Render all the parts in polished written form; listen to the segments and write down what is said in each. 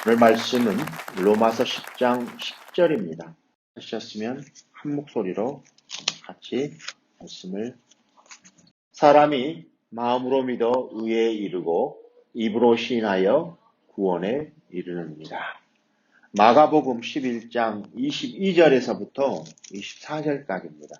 오늘 말씀은 로마서 10장 10절입니다. 하셨으면 한 목소리로 같이 말씀을 사람이 마음으로 믿어 의에 이르고 입으로 시인하여 구원에 이르느니라. 마가복음 11장 22절에서부터 24절까지입니다.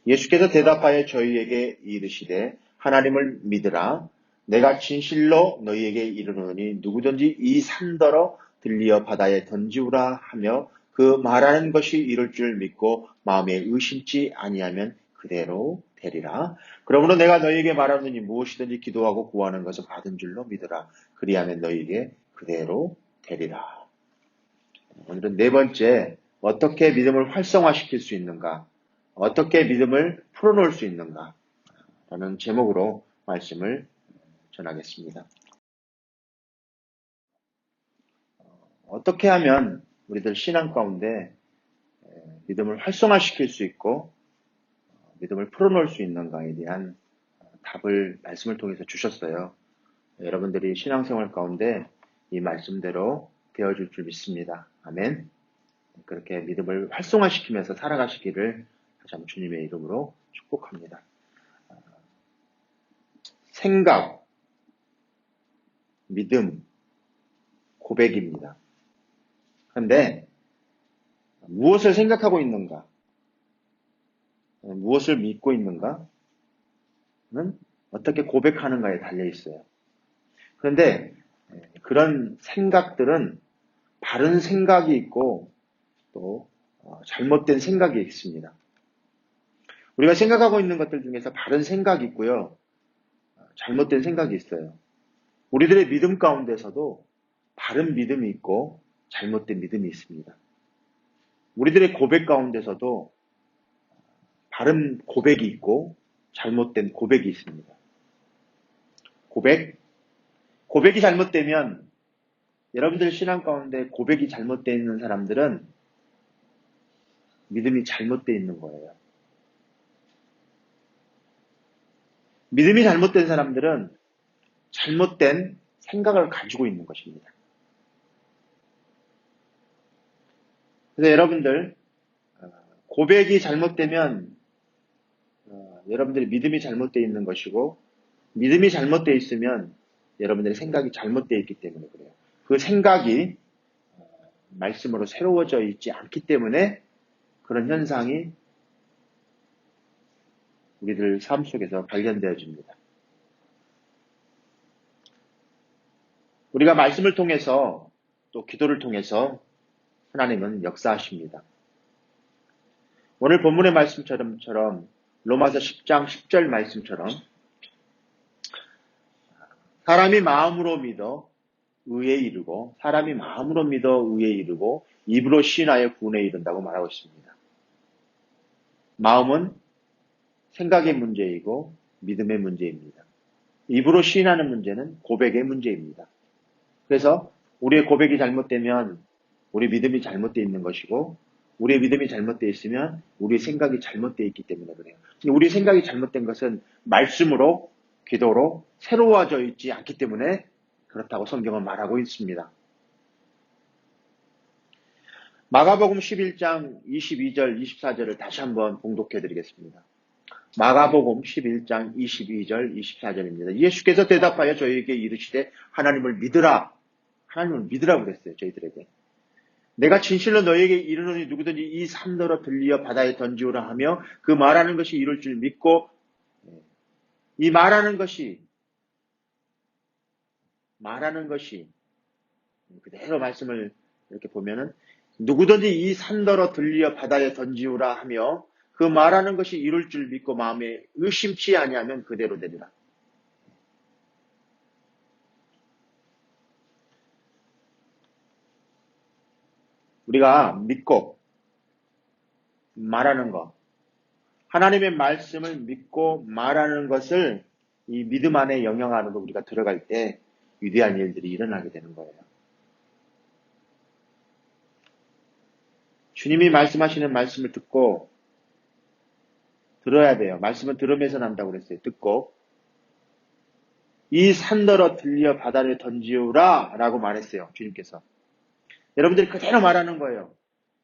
예수께서 대답하여 저희에게 이르시되 하나님을 믿으라. 내가 진실로 너희에게 이르노니 누구든지 이 산더러 들리어 바다에 던지우라 하며 그 말하는 것이 이룰 줄 믿고 마음에 의심치 아니하면 그대로 되리라. 그러므로 내가 너희에게 말하노니 무엇이든지 기도하고 구하는 것을 받은 줄로 믿으라. 그리하면 너희에게 그대로 되리라. 오늘은 네 번째, 어떻게 믿음을 활성화시킬 수 있는가? 어떻게 믿음을 풀어놓을 수 있는가? 라는 제목으로 말씀을 전하겠습니다. 어떻게 하면 우리들 신앙 가운데 믿음을 활성화시킬 수 있고 믿음을 풀어놓을 수 있는가에 대한 답을 말씀을 통해서 주셨어요. 여러분들이 신앙생활 가운데 이 말씀대로 되어줄 줄 믿습니다. 아멘. 그렇게 믿음을 활성화시키면서 살아가시기를 다시 한번 주님의 이름으로 축복합니다. 생각, 믿음, 고백입니다. 그런데 무엇을 생각하고 있는가? 무엇을 믿고 있는가는 어떻게 고백하는가에 달려 있어요. 그런데 그런 생각들은 바른 생각이 있고 또 잘못된 생각이 있습니다. 우리가 생각하고 있는 것들 중에서 바른 생각이 있고요. 잘못된 생각이 있어요. 우리들의 믿음 가운데서도 바른 믿음이 있고 잘못된 믿음이 있습니다. 우리들의 고백 가운데서도 바른 고백이 있고 잘못된 고백이 있습니다. 고백이 잘못되면 여러분들 신앙 가운데 고백이 잘못되어 있는 사람들은 믿음이 잘못되어 있는 거예요. 믿음이 잘못된 사람들은 잘못된 생각을 가지고 있는 것입니다. 그래서 여러분들 고백이 잘못되면 여러분들의 믿음이 잘못되어 있는 것이고 믿음이 잘못되어 있으면 여러분들의 생각이 잘못되어 있기 때문에 그래요. 그 생각이 말씀으로 새로워져 있지 않기 때문에 그런 현상이 우리들 삶 속에서 발견되어집니다. 우리가 말씀을 통해서 또 기도를 통해서 하나님은 역사하십니다. 오늘 본문의 말씀처럼 로마서 10장 10절 말씀처럼 사람이 마음으로 믿어 의에 이르고 사람이 마음으로 믿어 의에 이르고 입으로 시인하여 구원에 이른다고 말하고 있습니다. 마음은 생각의 문제이고 믿음의 문제입니다. 입으로 시인하는 문제는 고백의 문제입니다. 그래서 우리의 고백이 잘못되면 우리 믿음이 잘못되어 있는 것이고 우리의 믿음이 잘못되어 있으면 우리의 생각이 잘못되어 있기 때문에 그래요. 우리의 생각이 잘못된 것은 말씀으로 기도로 새로워져 있지 않기 때문에 그렇다고 성경은 말하고 있습니다. 마가복음 11장 22절 24절을 다시 한번 봉독해 드리겠습니다. 마가복음 11장 22절 24절입니다. 예수께서 대답하여 저희에게 이르시되 하나님을 믿으라. 하나님을 믿으라고 그랬어요. 저희들에게. 내가 진실로 너희에게 이르노니 누구든지 이 산더러 들리어 바다에 던지우라 하며 그 말하는 것이 이룰 줄 믿고 이 말하는 것이 그대로 말씀을 이렇게 보면은 누구든지 이 산더러 들리어 바다에 던지우라 하며 그 말하는 것이 이룰 줄 믿고 마음에 의심치 아니하면 그대로 되리라. 우리가 믿고 말하는 것, 하나님의 말씀을 믿고 말하는 것을 이 믿음 안에 영역 안으로 우리가 들어갈 때 위대한 일들이 일어나게 되는 거예요. 주님이 말씀하시는 말씀을 듣고 들어야 돼요. 말씀은 들으면서 난다고 그랬어요. 듣고 이 산더러 들려 바다를 던지우라 라고 말했어요. 주님께서. 여러분들이 그대로 말하는 거예요.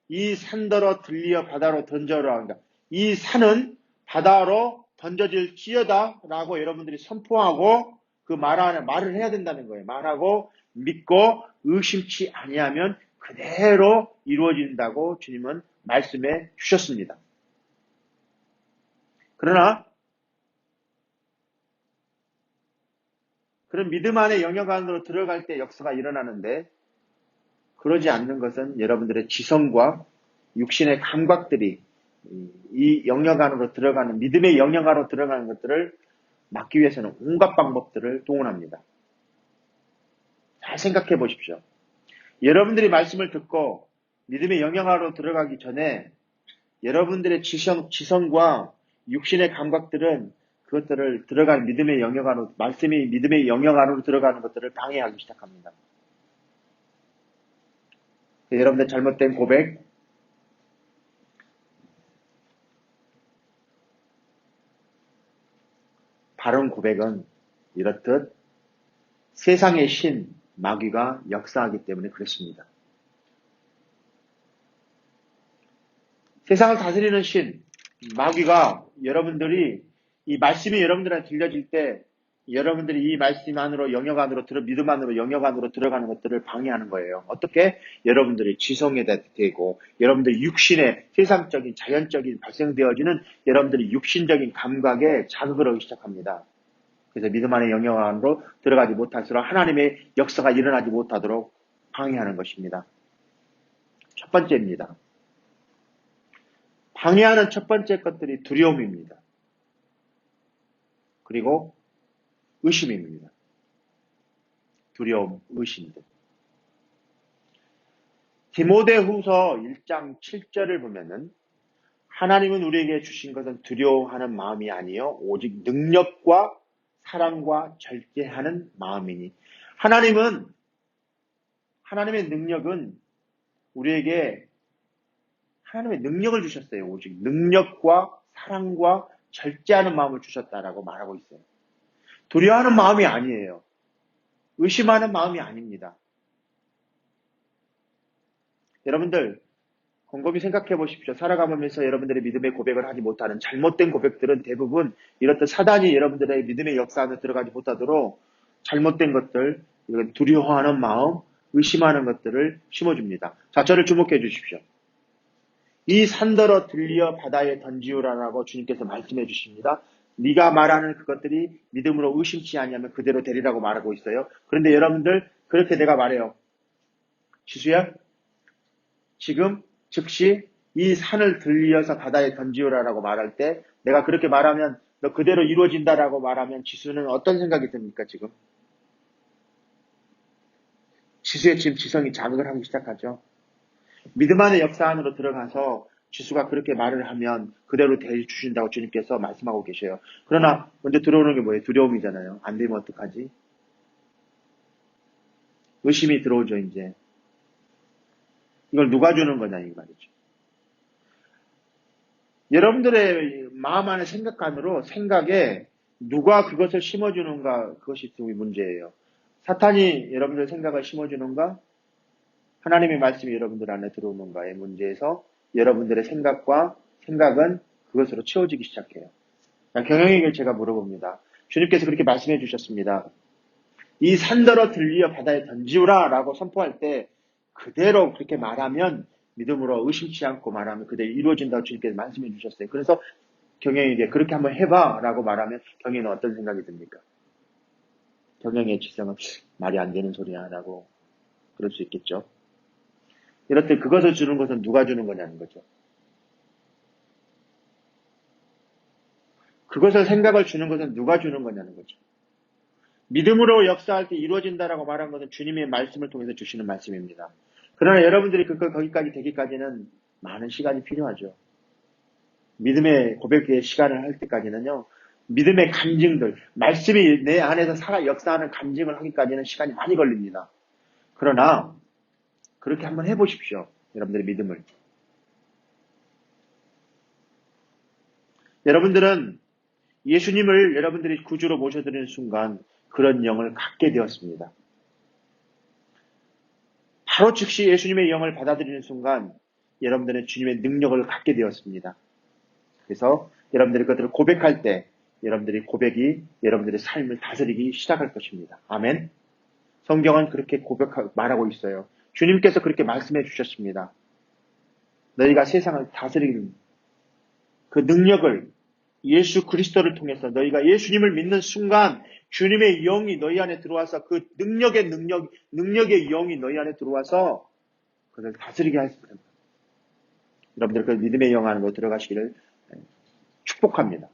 이 산더러 들려 바다로 던져라. 그러니까 이 산은 바다로 던져질지어다 라고 여러분들이 선포하고 그 말을 해야 된다는 거예요. 말하고 믿고 의심치 아니하면 그대로 이루어진다고 주님은 말씀해 주셨습니다. 그러나 그런 믿음 안의 영역 안으로 들어갈 때 역사가 일어나는데 그러지 않는 것은 여러분들의 지성과 육신의 감각들이 이 영역 안으로 들어가는 믿음의 영역 안으로 들어가는 것들을 막기 위해서는 온갖 방법들을 동원합니다. 잘 생각해 보십시오. 여러분들이 말씀을 듣고 믿음의 영역 안으로 들어가기 전에 여러분들의 지성과 육신의 감각들은 그것들을 들어가는 믿음의 영역 안으로, 말씀이 믿음의 영역 안으로 들어가는 것들을 방해하기 시작합니다. 여러분들 잘못된 고백, 바른 고백은 이렇듯 세상의 신, 마귀가 역사하기 때문에 그렇습니다. 세상을 다스리는 신, 마귀가 여러분들이 이 말씀이 여러분들한테 들려질 때 여러분들이 이 말씀 안으로 영역 안으로 믿음 안으로 영역 안으로 들어가는 것들을 방해하는 거예요. 어떻게? 여러분들의 지성에 대고 여러분들의 육신의 세상적인 자연적인 발생되어지는 여러분들의 육신적인 감각에 자극을 하기 시작합니다. 그래서 믿음 안의 영역 안으로 들어가지 못할수록 하나님의 역사가 일어나지 못하도록 방해하는 것입니다. 첫 번째입니다. 방해하는 첫 번째 것들이 두려움입니다. 그리고 의심입니다. 두려움, 의심들. 디모데후서 1장 7절을 보면은 하나님은 우리에게 주신 것은 두려워하는 마음이 아니요 오직 능력과 사랑과 절제하는 마음이니. 하나님의 능력은 우리에게 하나님의 능력을 주셨어요. 오직 능력과 사랑과 절제하는 마음을 주셨다라고 말하고 있어요. 두려워하는 마음이 아니에요. 의심하는 마음이 아닙니다. 여러분들 곰곰이 생각해 보십시오. 살아가면서 여러분들의 믿음의 고백을 하지 못하는 잘못된 고백들은 대부분 이렇듯 사단이 여러분들의 믿음의 역사 안에 들어가지 못하도록 잘못된 것들, 두려워하는 마음, 의심하는 것들을 심어줍니다. 자, 저를 주목해 주십시오. 이 산더러 들려 바다에 던지우라라고 주님께서 말씀해 주십니다. 네가 말하는 그것들이 믿음으로 의심치 아니하면 그대로 되리라고 말하고 있어요. 그런데 여러분들 그렇게 내가 말해요. 지수야, 지금 즉시 이 산을 들려서 바다에 던지우라라고 말할 때 내가 그렇게 말하면 너 그대로 이루어진다라고 말하면 지수는 어떤 생각이 듭니까 지금? 지수의 지금 지성이 자극을 하기 시작하죠. 믿음 안의 역사 안으로 들어가서 지수가 그렇게 말을 하면 그대로 대주신다고 주님께서 말씀하고 계셔요. 그러나 먼저 들어오는 게 뭐예요? 두려움이잖아요. 안 되면 어떡하지? 의심이 들어오죠 이제. 이걸 누가 주는 거냐 이 말이죠. 여러분들의 마음 안의 생각관으로 생각에 누가 그것을 심어주는가 그것이 문제예요. 사탄이 여러분들의 생각을 심어주는가 하나님의 말씀이 여러분들 안에 들어오는가의 문제에서 여러분들의 생각은 그것으로 채워지기 시작해요. 경영에게 제가 물어봅니다. 주님께서 그렇게 말씀해 주셨습니다. 이 산더러 들리어 바다에 던지우라 라고 선포할 때 그대로 그렇게 말하면 믿음으로 의심치 않고 말하면 그대로 이루어진다고 주님께서 말씀해 주셨어요. 그래서 경영에게 그렇게 한번 해봐 라고 말하면 경영은 어떤 생각이 듭니까? 경영의 지성은 말이 안 되는 소리야 라고 그럴 수 있겠죠. 이럴 때 그것을 주는 것은 누가 주는 거냐는 거죠. 그것을 생각을 주는 것은 누가 주는 거냐는 거죠. 믿음으로 역사할 때 이루어진다라고 말한 것은 주님의 말씀을 통해서 주시는 말씀입니다. 그러나 여러분들이 거기까지 되기까지는 많은 시간이 필요하죠. 믿음의 고백의 시간을 할 때까지는요. 믿음의 간증들, 말씀이 내 안에서 역사하는 간증을 하기까지는 시간이 많이 걸립니다. 그러나 그렇게 한번 해보십시오. 여러분들의 믿음을. 여러분들은 예수님을 여러분들이 구주로 모셔드리는 순간 그런 영을 갖게 되었습니다. 바로 즉시 예수님의 영을 받아들이는 순간 여러분들은 주님의 능력을 갖게 되었습니다. 그래서 여러분들이 그것들을 고백할 때 여러분들이 고백이 여러분들의 삶을 다스리기 시작할 것입니다. 아멘. 성경은 그렇게 말하고 있어요. 주님께서 그렇게 말씀해 주셨습니다. 너희가 세상을 다스리는 그 능력을 예수 그리스도를 통해서 너희가 예수님을 믿는 순간 주님의 영이 너희 안에 들어와서 그 능력의 영이 너희 안에 들어와서 그것을 다스리게 하십니다. 여러분들 그 믿음의 영 안으로 들어가시기를 축복합니다.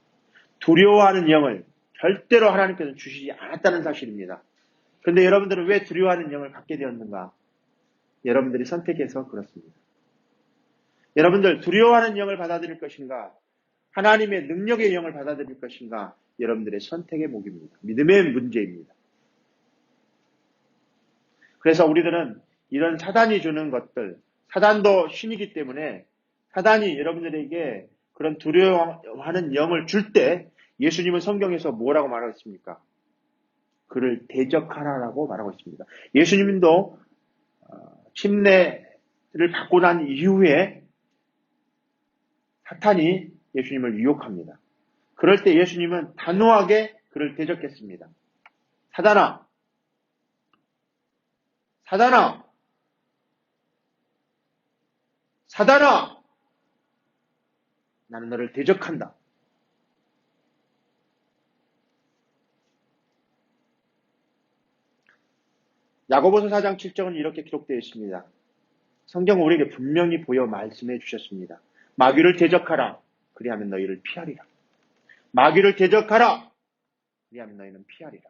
두려워하는 영을 절대로 하나님께서 주시지 않았다는 사실입니다. 그런데 여러분들은 왜 두려워하는 영을 갖게 되었는가? 여러분들이 선택해서 그렇습니다. 여러분들 두려워하는 영을 받아들일 것인가? 하나님의 능력의 영을 받아들일 것인가? 여러분들의 선택의 목입니다. 믿음의 문제입니다. 그래서 우리들은 이런 사단이 주는 것들, 사단도 신이기 때문에 사단이 여러분들에게 그런 두려워하는 영을 줄 때 예수님은 성경에서 뭐라고 말하고 있습니까? 그를 대적하라라고 말하고 있습니다. 예수님도 침례를 받고 난 이후에 사탄이 예수님을 유혹합니다. 그럴 때 예수님은 단호하게 그를 대적했습니다. 사단아! 사단아! 사단아! 나는 너를 대적한다. 야고보서 4장 7절은 이렇게 기록되어 있습니다. 성경은 우리에게 분명히 보여 말씀해 주셨습니다. 마귀를 대적하라. 그리하면 너희를 피하리라. 마귀를 대적하라. 그리하면 너희는 피하리라.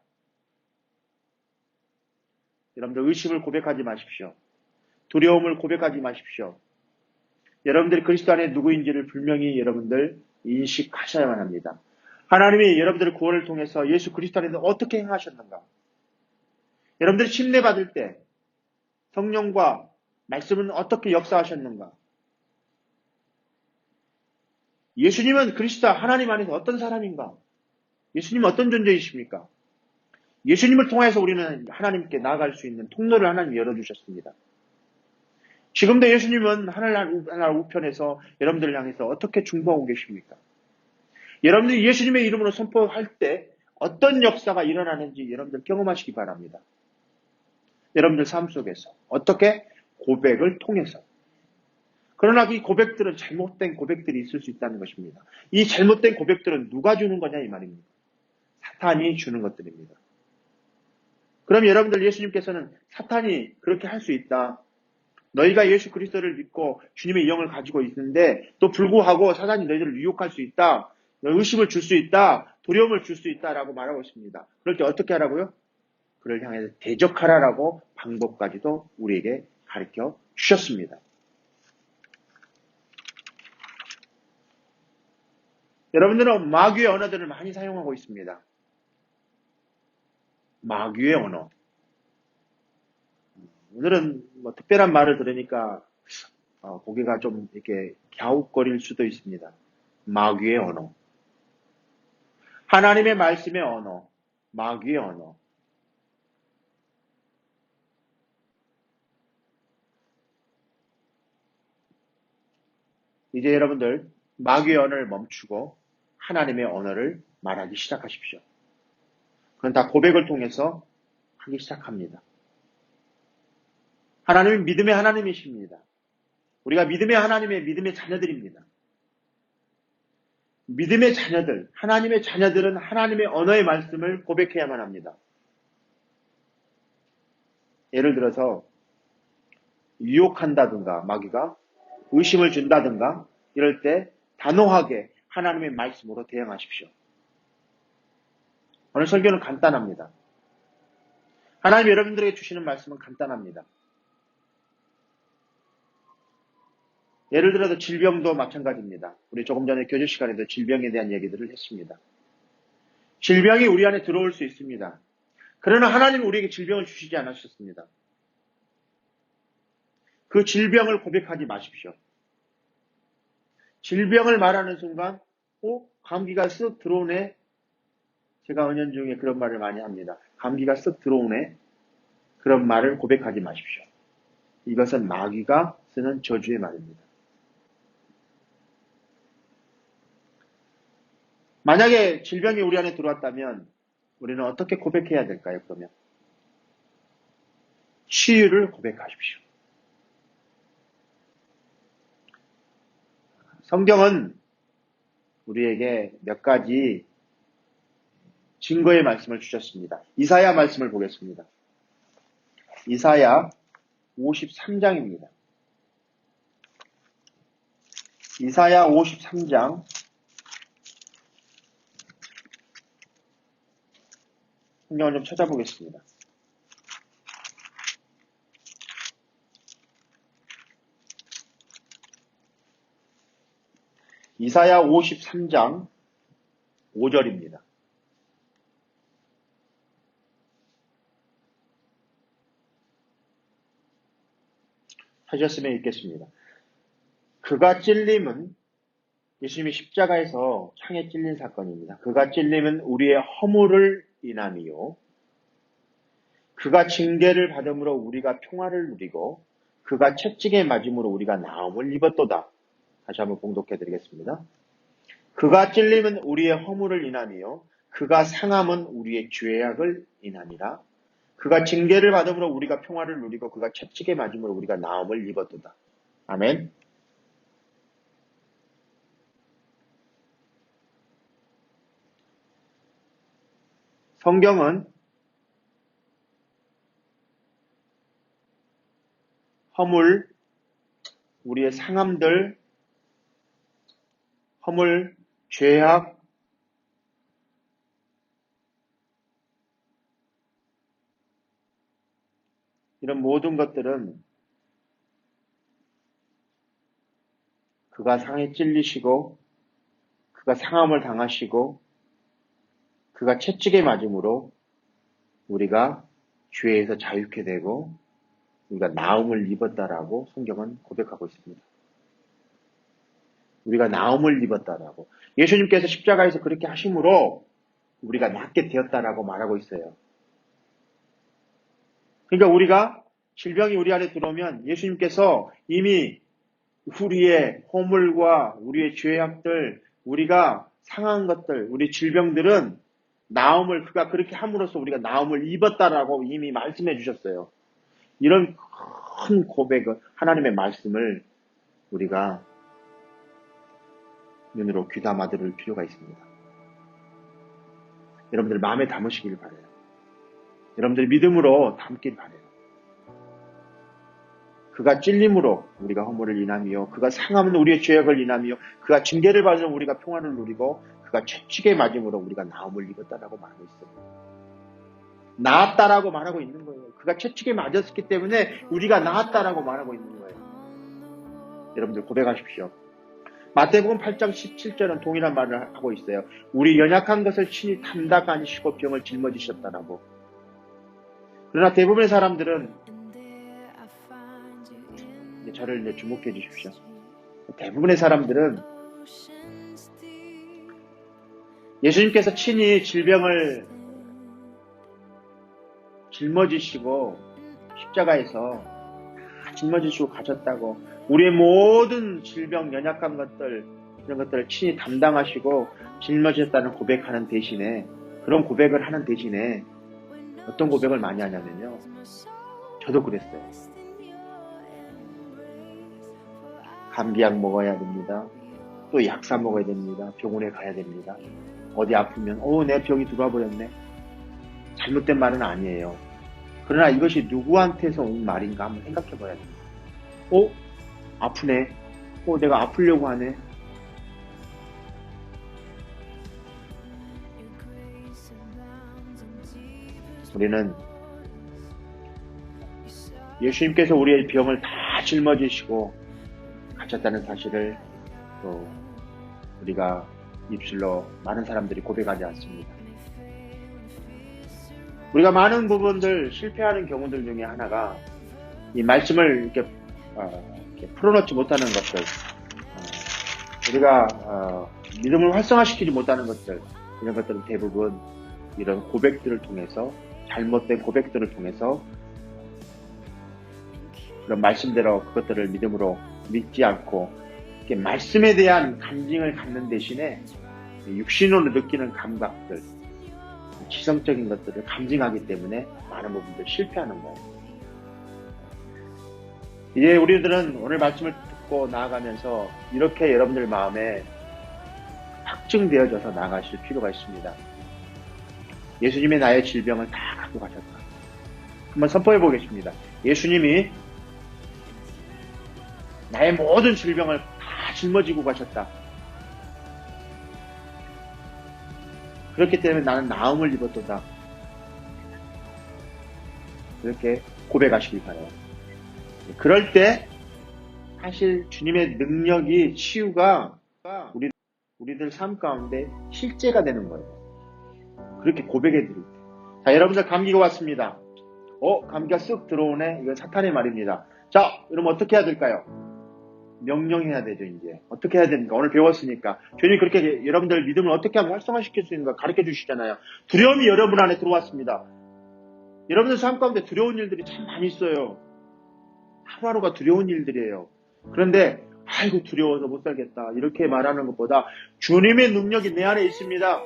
여러분들 의심을 고백하지 마십시오. 두려움을 고백하지 마십시오. 여러분들이 그리스도 안에 누구인지를 분명히 여러분들 인식하셔야만 합니다. 하나님이 여러분들의 구원을 통해서 예수 그리스도 안에서 어떻게 행하셨는가? 여러분들이 침례받을 때 성령과 말씀은 어떻게 역사하셨는가? 예수님은 그리스도 하나님 안에서 어떤 사람인가? 예수님은 어떤 존재이십니까? 예수님을 통해서 우리는 하나님께 나아갈 수 있는 통로를 하나님이 열어주셨습니다. 지금도 예수님은 하늘나라 우편에서 여러분들을 향해서 어떻게 중보하고 계십니까? 여러분들이 예수님의 이름으로 선포할 때 어떤 역사가 일어나는지 여러분들 경험하시기 바랍니다. 여러분들 삶 속에서 어떻게? 고백을 통해서. 그러나 이 고백들은 잘못된 고백들이 있을 수 있다는 것입니다. 이 잘못된 고백들은 누가 주는 거냐 이 말입니다. 사탄이 주는 것들입니다. 그럼 여러분들 예수님께서는 사탄이 그렇게 할 수 있다. 너희가 예수 그리스도를 믿고 주님의 영을 가지고 있는데 또 불구하고 사단이 너희들을 유혹할 수 있다. 의심을 줄 수 있다. 두려움을 줄 수 있다라고 말하고 있습니다. 그럴 때 어떻게 하라고요? 그를 향해서 대적하라라고 방법까지도 우리에게 가르쳐 주셨습니다. 여러분들은 마귀의 언어들을 많이 사용하고 있습니다. 마귀의 언어. 오늘은 뭐 특별한 말을 들으니까 고개가 좀 이렇게 갸웃거릴 수도 있습니다. 마귀의 언어. 하나님의 말씀의 언어. 마귀의 언어. 이제 여러분들 마귀의 언어를 멈추고 하나님의 언어를 말하기 시작하십시오. 그건 다 고백을 통해서 하기 시작합니다. 하나님은 믿음의 하나님이십니다. 우리가 믿음의 하나님의 믿음의 자녀들입니다. 믿음의 자녀들, 하나님의 자녀들은 하나님의 언어의 말씀을 고백해야만 합니다. 예를 들어서 유혹한다든가 마귀가 의심을 준다든가 이럴 때 단호하게 하나님의 말씀으로 대응하십시오. 오늘 설교는 간단합니다. 하나님 여러분들에게 주시는 말씀은 간단합니다. 예를 들어서 질병도 마찬가지입니다. 우리 조금 전에 교제 시간에도 질병에 대한 얘기들을 했습니다. 질병이 우리 안에 들어올 수 있습니다. 그러나 하나님은 우리에게 질병을 주시지 않으셨습니다. 그 질병을 고백하지 마십시오. 질병을 말하는 순간 감기가 쓱 들어오네. 제가 은연중에 그런 말을 많이 합니다. 감기가 쓱 들어오네. 그런 말을 고백하지 마십시오. 이것은 마귀가 쓰는 저주의 말입니다. 만약에 질병이 우리 안에 들어왔다면 우리는 어떻게 고백해야 될까요? 그러면 치유를 고백하십시오. 성경은 우리에게 몇 가지 증거의 말씀을 주셨습니다. 이사야 말씀을 보겠습니다. 이사야 53장입니다. 이사야 53장 성경을 좀 찾아보겠습니다. 이사야 53장 5절입니다. 하셨으면 읽겠습니다. 그가 찔림은 예수님이 십자가에서 창에 찔린 사건입니다. 그가 찔림은 우리의 허물을 인함이요. 그가 징계를 받음으로 우리가 평화를 누리고 그가 채찍에 맞음으로 우리가 나음을 입었도다. 다시 한번 봉독해 드리겠습니다. 그가 찔림은 우리의 허물을 인함이요. 그가 상함은 우리의 죄악을 인함이라. 그가 징계를 받음으로 우리가 평화를 누리고 그가 채찍에 맞음으로 우리가 나음을 입었도다. 아멘. 성경은 허물, 우리의 상함들, 허물, 죄악, 이런 모든 것들은 그가 상에 찔리시고 그가 상함을 당하시고 그가 채찍에 맞음으로 우리가 죄에서 자유케 되고 우리가 나음을 입었다라고 성경은 고백하고 있습니다. 우리가 나음을 입었다라고. 예수님께서 십자가에서 그렇게 하심으로 우리가 낫게 되었다라고 말하고 있어요. 그러니까 우리가 질병이 우리 안에 들어오면 예수님께서 이미 우리의 허물과 우리의 죄악들, 우리가 상한 것들, 우리 질병들은 나음을 그가 그렇게 함으로써 우리가 나음을 입었다라고 이미 말씀해 주셨어요. 이런 큰 고백을 하나님의 말씀을 우리가 눈으로 귀담아 들을 필요가 있습니다. 여러분들 마음에 담으시길 바라요. 여러분들 믿음으로 담길 바라요. 그가 찔림으로 우리가 허물을 인함이요. 그가 상함은 우리의 죄악을 인함이요. 그가 징계를 받으면 우리가 평화를 누리고 그가 채찍에 맞음으로 우리가 나음을 입었다라고 말하고 있어요. 나았다라고 말하고 있는 거예요. 그가 채찍에 맞았기 때문에 우리가 나았다라고 말하고 있는 거예요. 여러분들 고백하십시오. 마태복음 8장 17절은 동일한 말을 하고 있어요. 우리 연약한 것을 친히 담당하시고 병을 짊어지셨다라고. 그러나 대부분의 사람들은 저를 주목해 주십시오. 대부분의 사람들은 예수님께서 친히 질병을 짊어지시고 십자가에서 짊어지시고 가셨다고, 우리의 모든 질병, 연약한 것들, 이런 것들을 친히 담당하시고 짊어지셨다는 고백하는 대신에, 그런 고백을 하는 대신에 어떤 고백을 많이 하냐면요, 저도 그랬어요. 감기약 먹어야 됩니다. 또 약사 먹어야 됩니다. 병원에 가야 됩니다. 어디 아프면 내 병이 들어와 버렸네. 잘못된 말은 아니에요. 그러나 이것이 누구한테서 온 말인가 한번 생각해 봐야 됩니다. 아프네. 내가 아프려고 하네. 우리는 예수님께서 우리의 병을 다 짊어지시고 가셨다는 사실을 또 우리가 입술로 많은 사람들이 고백하지 않습니다. 우리가 많은 부분들 실패하는 경우들 중에 하나가 이 말씀을 이렇게 풀어놓지 못하는 것들, 우리가 믿음을 활성화시키지 못하는 것들, 이런 것들은 대부분 이런 고백들을 통해서 잘못된 고백들을 통해서 그런 말씀대로 그것들을 믿음으로 믿지 않고 이렇게 말씀에 대한 간증을 갖는 대신에 육신으로 느끼는 감각들, 지성적인 것들을 간증하기 때문에 많은 부분들 실패하는 거예요. 이제 우리들은 오늘 말씀을 듣고 나아가면서 이렇게 여러분들 마음에 확증되어져서 나아가실 필요가 있습니다. 예수님이 나의 질병을 다 갖고 가셨다. 한번 선포해 보겠습니다. 예수님이 나의 모든 질병을 다 짊어지고 가셨다. 그렇기 때문에 나는 나음을 입었도다. 그렇게 고백하시길 바라요. 그럴 때 사실 주님의 능력이 치유가 우리들 삶 가운데 실제가 되는 거예요. 그렇게 고백해 드릴 때. 자, 여러분들 감기가 왔습니다. 감기가 쓱 들어오네. 이건 사탄의 말입니다. 자, 그럼 어떻게 해야 될까요? 명령해야 되죠, 이제. 어떻게 해야 됩니까? 오늘 배웠으니까. 주님이 그렇게 여러분들 믿음을 어떻게 하면 활성화시킬 수 있는가 가르쳐 주시잖아요. 두려움이 여러분 안에 들어왔습니다. 여러분들 삶 가운데 두려운 일들이 참 많이 있어요. 하루하루가 두려운 일들이에요. 그런데 아이고 두려워서 못 살겠다 이렇게 말하는 것보다 주님의 능력이 내 안에 있습니다.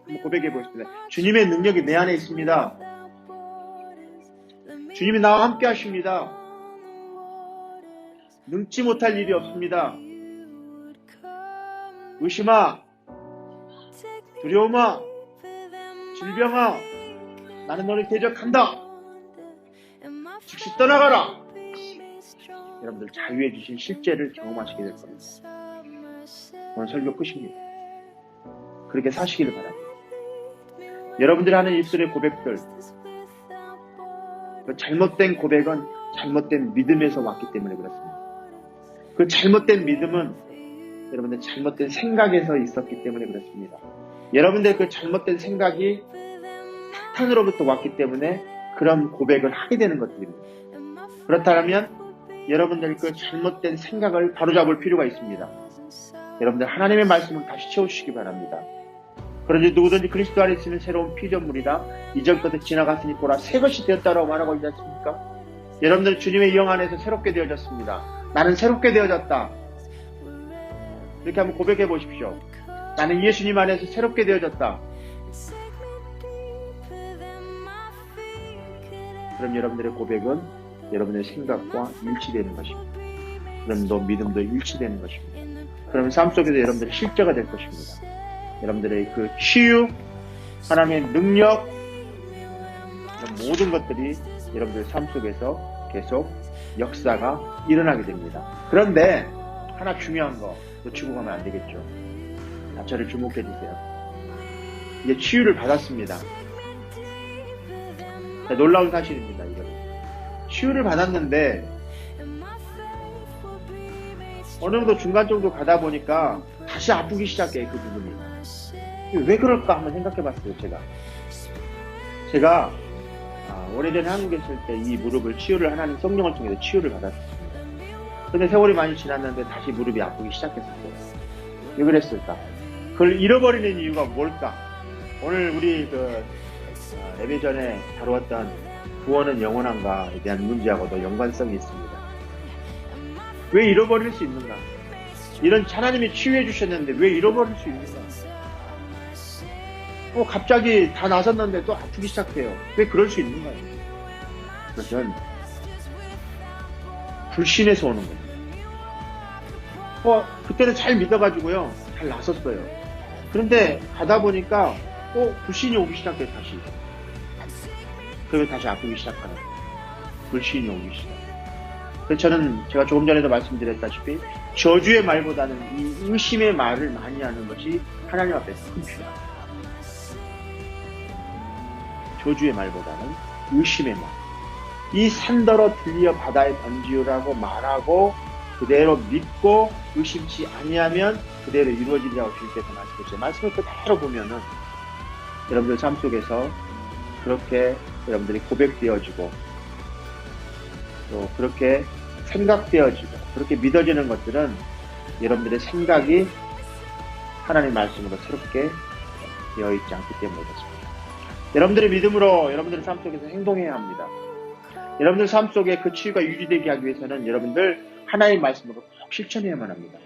한번 고백해 보겠습니다. 주님의 능력이 내 안에 있습니다. 주님이 나와 함께 하십니다. 능치 못할 일이 없습니다. 의심아, 두려움아, 질병아, 나는 너를 대적한다. 즉시 떠나가라. 여러분들 자유해 주신 실제를 경험하시게 될 겁니다. 오늘 설교 끝입니다. 그렇게 사시기를 바랍니다. 여러분들이 하는 입술의 고백들, 그 잘못된 고백은 잘못된 믿음에서 왔기 때문에 그렇습니다. 그 잘못된 믿음은 여러분들 잘못된 생각에서 있었기 때문에 그렇습니다. 여러분들 그 잘못된 생각이 사탄으로부터 왔기 때문에 그런 고백을 하게 되는 것들입니다. 그렇다면 여러분들 그 잘못된 생각을 바로잡을 필요가 있습니다. 여러분들 하나님의 말씀을 다시 채워주시기 바랍니다. 그런지 누구든지 그리스도 안에 있으면 새로운 피조물이다. 이전 것이 지나갔으니 보라 새 것이 되었다라고 말하고 있지 않습니까? 여러분들 주님의 영 안에서 새롭게 되어졌습니다. 나는 새롭게 되어졌다. 이렇게 한번 고백해 보십시오. 나는 예수님 안에서 새롭게 되어졌다. 그럼 여러분들의 고백은 여러분의 생각과 일치되는 것입니다. 그럼 너 믿음도 일치되는 것입니다. 그럼 삶 속에서 여러분들의 실제가 될 것입니다. 여러분들의 그 치유, 하나님의 능력, 이런 모든 것들이 여러분들의 삶 속에서 계속 역사가 일어나게 됩니다. 그런데 하나 중요한 거 놓치고 가면 안 되겠죠. 자, 저를 주목해 주세요. 이제 치유를 받았습니다. 자, 놀라운 사실입니다. 이거 치유를 받았는데 어느 정도 중간 정도 가다 보니까 다시 아프기 시작해. 그 부분이 왜 그럴까 한번 생각해 봤어요. 제가 오래전에 한국에 있을 때 이 무릎을 치유를 하나님 성령을 통해서 치유를 받았습니다. 근데 세월이 많이 지났는데 다시 무릎이 아프기 시작했었어요. 왜 그랬을까? 그걸 잃어버리는 이유가 뭘까? 오늘 우리 예배 전에 다루었던 구원은 영원한가에 대한 문제하고도 연관성이 있습니다. 왜 잃어버릴 수 있는가? 이런 하나님이 치유해 주셨는데 왜 잃어버릴 수 있는가? 갑자기 다 나섰는데 또 아프기 시작해요. 왜 그럴 수 있는가요? 그것은 불신에서 오는 겁니다. 그때는 잘 믿어가지고요. 잘 나섰어요. 그런데 가다 보니까 불신이 오기 시작해요. 다시. 그러면 다시 아프기 시작하는 거예요. 불신이 오기 시작. 그래서 제가 조금 전에도 말씀드렸다시피 저주의 말보다는 이 의심의 말을 많이 하는 것이 하나님 앞에서 큰 필요합니다. 저주의 말보다는 의심의 말. 이 산더러 들려 바다에 던지우라고 말하고 그대로 믿고 의심치 아니하면 그대로 이루어지리라고 주님께서 말씀하셨어요. 말씀을 그대로 보면은 여러분들 삶 속에서 그렇게 여러분들이 고백되어지고 또 그렇게 생각되어지고 그렇게 믿어지는 것들은 여러분들의 생각이 하나님의 말씀으로 새롭게 되어 있지 않기 때문에 그렇습니다. 여러분들의 믿음으로 여러분들의 삶 속에서 행동해야 합니다. 여러분들 삶 속에 그 치유가 유지되게 하기 위해서는 여러분들 하나님의 말씀으로 꼭 실천해야만 합니다.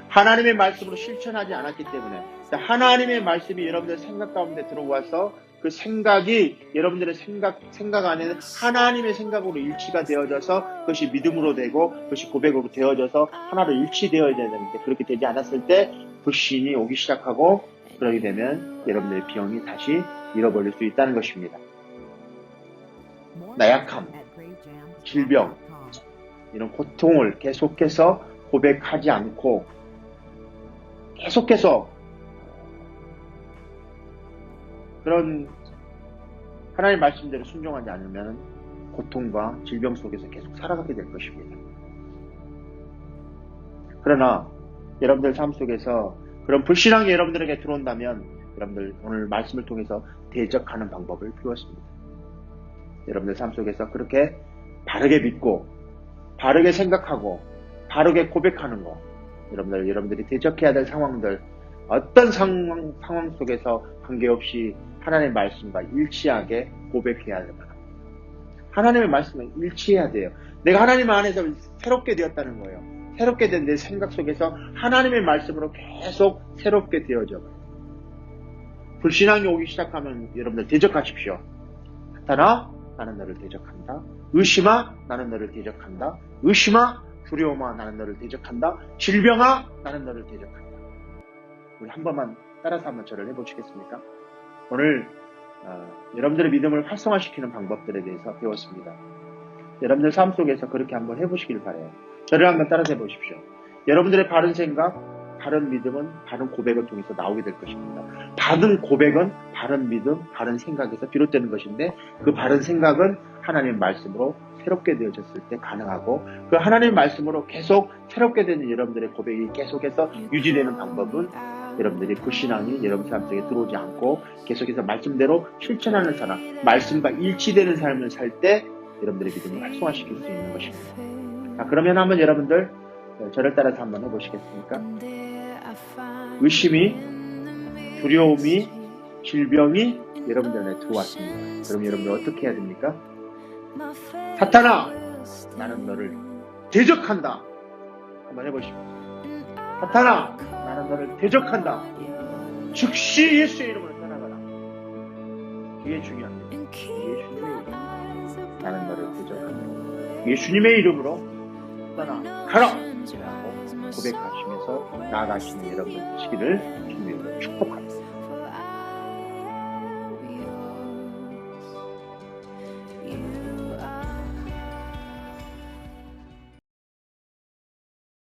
하나님의 말씀으로 실천하지 않았기 때문에 하나님의 말씀이 여러분들 생각 가운데 들어와서 그 생각이 여러분들의 생각 안에는 하나님의 생각으로 일치가 되어져서 그것이 믿음으로 되고 그것이 고백으로 되어져서 하나로 일치되어야 되는데 그렇게 되지 않았을 때 불신이 오기 시작하고 그러게 되면 여러분들의 병이 다시 잃어버릴 수 있다는 것입니다. 나약함, 질병, 이런 고통을 계속해서 고백하지 않고 계속해서 그런 하나님의 말씀대로 순종하지 않으면 고통과 질병 속에서 계속 살아가게 될 것입니다. 그러나 여러분들 삶 속에서 그런 불신앙이 여러분들에게 들어온다면 여러분들 오늘 말씀을 통해서 대적하는 방법을 배웠습니다. 여러분들 삶 속에서 그렇게 바르게 믿고 바르게 생각하고 바르게 고백하는 것 여러분들이 대적해야 될 상황들 어떤 상황 속에서 관계없이 하나님의 말씀과 일치하게 고백해야 됩니다. 하나님의 말씀과 일치해야 돼요. 내가 하나님 안에서 새롭게 되었다는 거예요. 새롭게 된 내 생각 속에서 하나님의 말씀으로 계속 새롭게 되어져 가요. 불신앙이 오기 시작하면 여러분들 대적하십시오. 사탄아 나는 너를 대적한다. 의심아 나는 너를 대적한다. 의심아 두려움아 나는 너를 대적한다. 질병아 나는 너를 대적한다. 우리 한 번만 따라서 한번 저를 해보시겠습니까? 오늘 여러분들의 믿음을 활성화시키는 방법들에 대해서 배웠습니다. 여러분들 삶 속에서 그렇게 한번 해보시길 바라요. 저를 한번 따라서 해보십시오. 여러분들의 바른 생각, 바른 믿음은 바른 고백을 통해서 나오게 될 것입니다. 바른 고백은 바른 믿음, 바른 생각에서 비롯되는 것인데 그 바른 생각은 하나님의 말씀으로 새롭게 되어졌을 때 가능하고 그 하나님의 말씀으로 계속 새롭게 되는 여러분들의 고백이 계속해서 유지되는 방법은 여러분들이 불신앙이 여러분 삶 속에 들어오지 않고 계속해서 말씀대로 실천하는 사람, 말씀과 일치되는 삶을 살 때 여러분들의 믿음을 활성화시킬 수 있는 것입니다. 자, 그러면 한번 여러분들 저를 따라서 한번 해보시겠습니까? 의심이, 두려움이, 질병이 여러분들 안에 들어왔습니다. 그럼 여러분들 어떻게 해야 됩니까? 사탄아, 나는 너를 대적한다. 한번 해보십시오. 사탄아, 나는 너를 대적한다. 즉시 예수의 이름으로 떠나가라. 이게 중요합니다. 예수님의 이름. 나는 너를 대적한다. 예수님의 이름으로 떠나가라. 라고 고백하시면서 나아가시는 여러분 되시기를 주님으로 축복합니다.